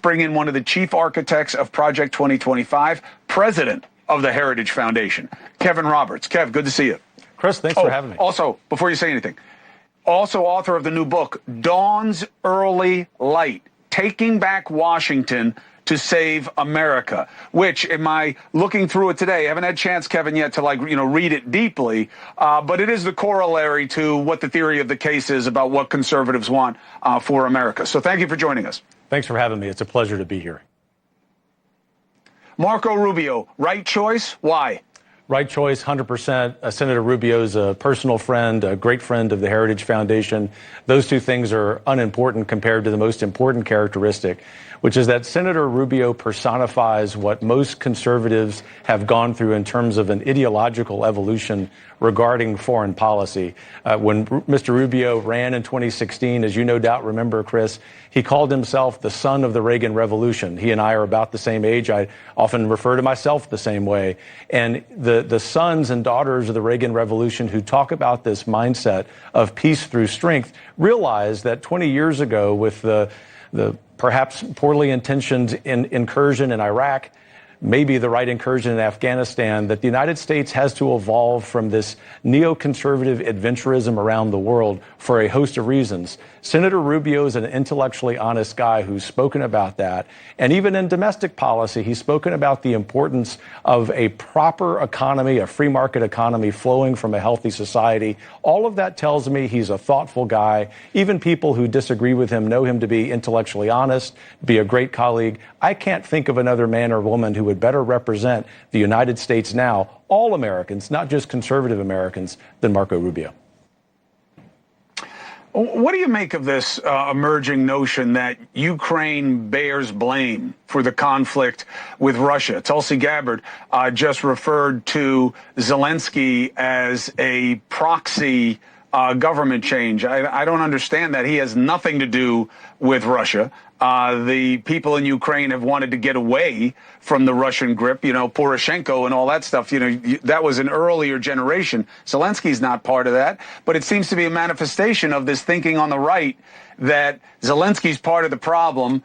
bring in one of the chief architects of Project 2025, president of the Heritage Foundation, Kevin Roberts. Kev, good to see you. Chris, thanks for having me. Also, before you say anything, also author of the new book, Dawn's Early Light, Taking Back Washington to Save America, which, am I looking through it today? I haven't had a chance, Kevin, yet to read it deeply, but it is the corollary to what the theory of the case is about what conservatives want for America. So thank you for joining us. Thanks for having me. It's a pleasure to be here. Marco Rubio, right choice? Why? Right choice, 100%. Senator Rubio is a personal friend, a great friend of the Heritage Foundation. Those two things are unimportant compared to the most important characteristic, which is that Senator Rubio personifies what most conservatives have gone through in terms of an ideological evolution regarding foreign policy. When Mr. Rubio ran in 2016, as you no doubt remember, Chris, he called himself the son of the Reagan Revolution. He and I are about the same age. I often refer to myself the same way. And the sons and daughters of the Reagan Revolution who talk about this mindset of peace through strength realize that 20 years ago, with the perhaps poorly intentioned incursion in Iraq, maybe the right incursion in Afghanistan, that the United States has to evolve from this neoconservative adventurism around the world for a host of reasons. Senator Rubio is an intellectually honest guy who's spoken about that. And even in domestic policy, he's spoken about the importance of a proper economy, a free market economy flowing from a healthy society. All of that tells me he's a thoughtful guy. Even people who disagree with him know him to be intellectually honest, be a great colleague. I can't think of another man or woman who would better represent the United States now, all Americans, not just conservative Americans, than Marco Rubio. What do you make of this emerging notion that Ukraine bears blame for the conflict with Russia? Tulsi Gabbard just referred to Zelensky as a proxy government change. I don't understand that. He has nothing to do with Russia. The people in Ukraine have wanted to get away from the Russian grip, Poroshenko and all that stuff. That was an earlier generation. Zelensky's not part of that. But it seems to be a manifestation of this thinking on the right that Zelensky's part of the problem.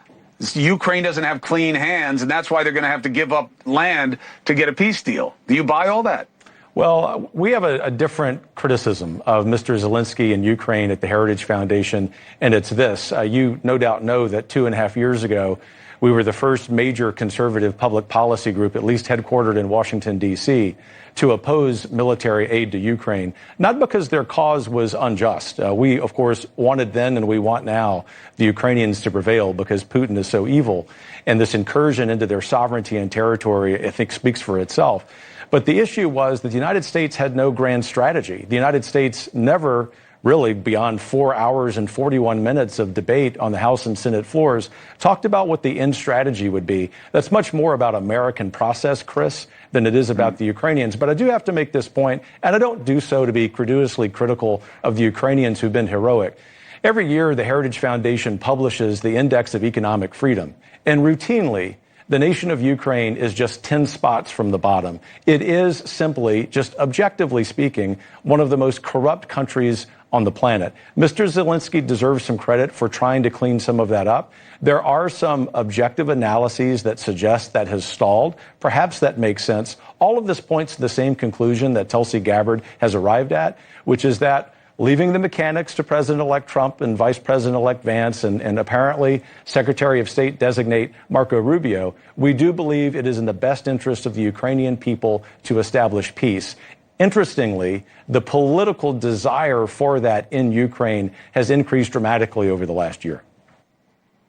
Ukraine doesn't have clean hands, and that's why they're going to have to give up land to get a peace deal. Do you buy all that? Well, we have a different criticism of Mr. Zelensky in Ukraine at the Heritage Foundation, and it's this. You no doubt know that 2.5 years ago, we were the first major conservative public policy group, at least headquartered in Washington, D.C., to oppose military aid to Ukraine, not because their cause was unjust. We, of course, wanted then and we want now the Ukrainians to prevail because Putin is so evil, and this incursion into their sovereignty and territory, I think, speaks for itself. But the issue was that the United States had no grand strategy. The United States never really, beyond 4 hours and 41 minutes of debate on the House and Senate floors, talked about what the end strategy would be. That's much more about American process, Chris, than it is about the Ukrainians. But I do have to make this point, and I don't do so to be credulously critical of the Ukrainians who've been heroic. Every year, the Heritage Foundation publishes the Index of Economic Freedom, and routinely, the nation of Ukraine is just 10 spots from the bottom. It is simply, just objectively speaking, one of the most corrupt countries on the planet. Mr. Zelensky deserves some credit for trying to clean some of that up. There are some objective analyses that suggest that has stalled. Perhaps that makes sense. All of this points to the same conclusion that Tulsi Gabbard has arrived at, which is that leaving the mechanics to President-elect Trump and Vice President-elect Vance and apparently Secretary of State designate Marco Rubio, we do believe it is in the best interest of the Ukrainian people to establish peace. Interestingly, the political desire for that in Ukraine has increased dramatically over the last year.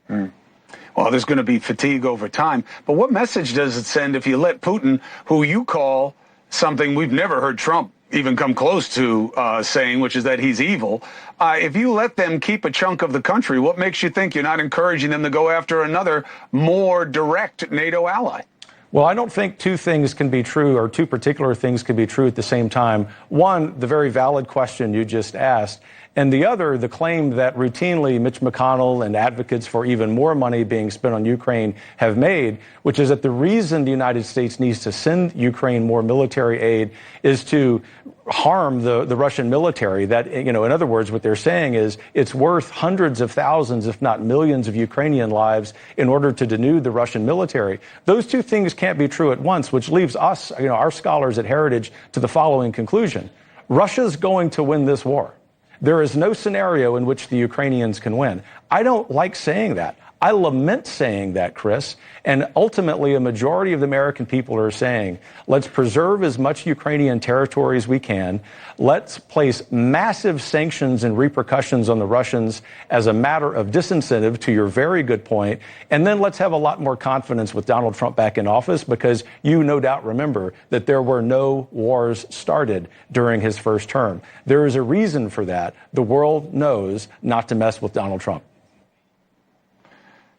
Well, there's going to be fatigue over time. But what message does it send if you let Putin, who you call something we've never heard Trump even come close to saying, which is that he's evil, if you let them keep a chunk of the country, what makes you think you're not encouraging them to go after another more direct NATO ally? Well, I don't think two things can be true, or two particular things can be true at the same time. One, the very valid question you just asked, And the other, the claim that routinely Mitch McConnell and advocates for even more money being spent on Ukraine have made, which is that the reason the United States needs to send Ukraine more military aid is to harm the Russian military. That, in other words, what they're saying is it's worth hundreds of thousands, if not millions of Ukrainian lives in order to denude the Russian military. Those two things can't be true at once, which leaves us, our scholars at Heritage, to the following conclusion. Russia's going to win this war. There is no scenario in which the Ukrainians can win. I don't like saying that. I lament saying that, Chris. And ultimately, a majority of the American people are saying, let's preserve as much Ukrainian territory as we can. Let's place massive sanctions and repercussions on the Russians as a matter of disincentive, to your very good point. And then let's have a lot more confidence with Donald Trump back in office, because you no doubt remember that there were no wars started during his first term. There is a reason for that. The world knows not to mess with Donald Trump.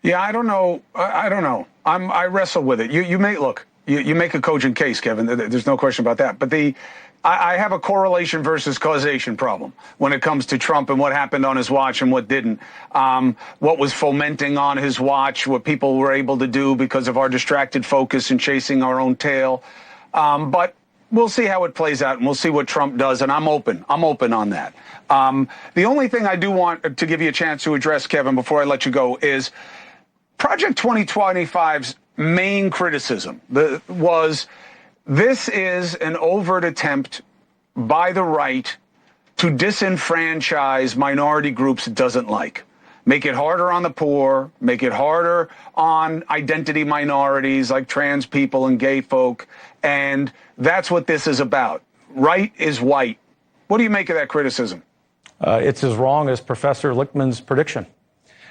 Yeah, I don't know. I don't know. I wrestle with it. You make a cogent case, Kevin. There's no question about that. But I have a correlation versus causation problem when it comes to Trump and what happened on his watch and what didn't. What was fomenting on his watch, what people were able to do because of our distracted focus and chasing our own tail. But we'll see how it plays out, and we'll see what Trump does, and I'm open on that. The only thing I do want to give you a chance to address, Kevin, before I let you go, is Project 2025's main criticism was this is an overt attempt by the right to disenfranchise minority groups it doesn't like. Make it harder on the poor, make it harder on identity minorities like trans people and gay folk, and that's what this is about. Right is white. What do you make of that criticism? It's as wrong as Professor Lichtman's prediction.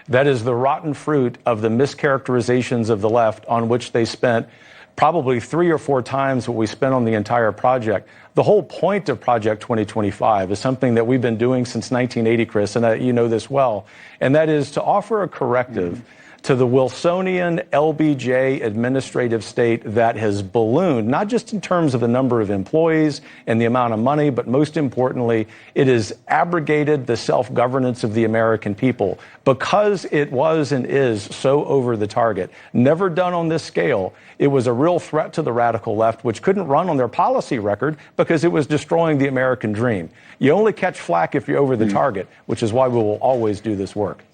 That is the rotten fruit of the mischaracterizations of the left, on which they spent probably 3 or 4 times what we spent on the entire project. The whole point of Project 2025 is something that we've been doing since 1980, Chris, and you know this well, and that is to offer a corrective to the Wilsonian LBJ administrative state that has ballooned, not just in terms of the number of employees and the amount of money, but most importantly, it has abrogated the self-governance of the American people because it was and is so over the target. Never done on this scale. It was a real threat to the radical left, which couldn't run on their policy record because it was destroying the American dream. You only catch flack if you're over the target, which is why we will always do this work.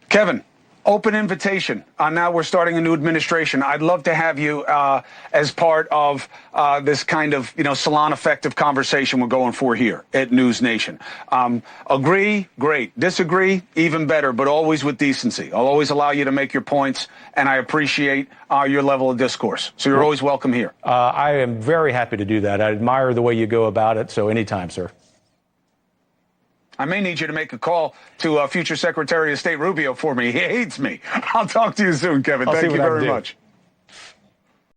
Kevin, open invitation. Now we're starting a new administration. I'd love to have you as part of this kind of, salon effective conversation we're going for here at NewsNation. Agree, great. Disagree, even better, but always with decency. I'll always allow you to make your points, and I appreciate your level of discourse. So you're always welcome here. I am very happy to do that. I admire the way you go about it, so anytime, sir. I may need you to make a call to future Secretary of State Rubio for me. He hates me. I'll talk to you soon, Kevin. Thank you very much.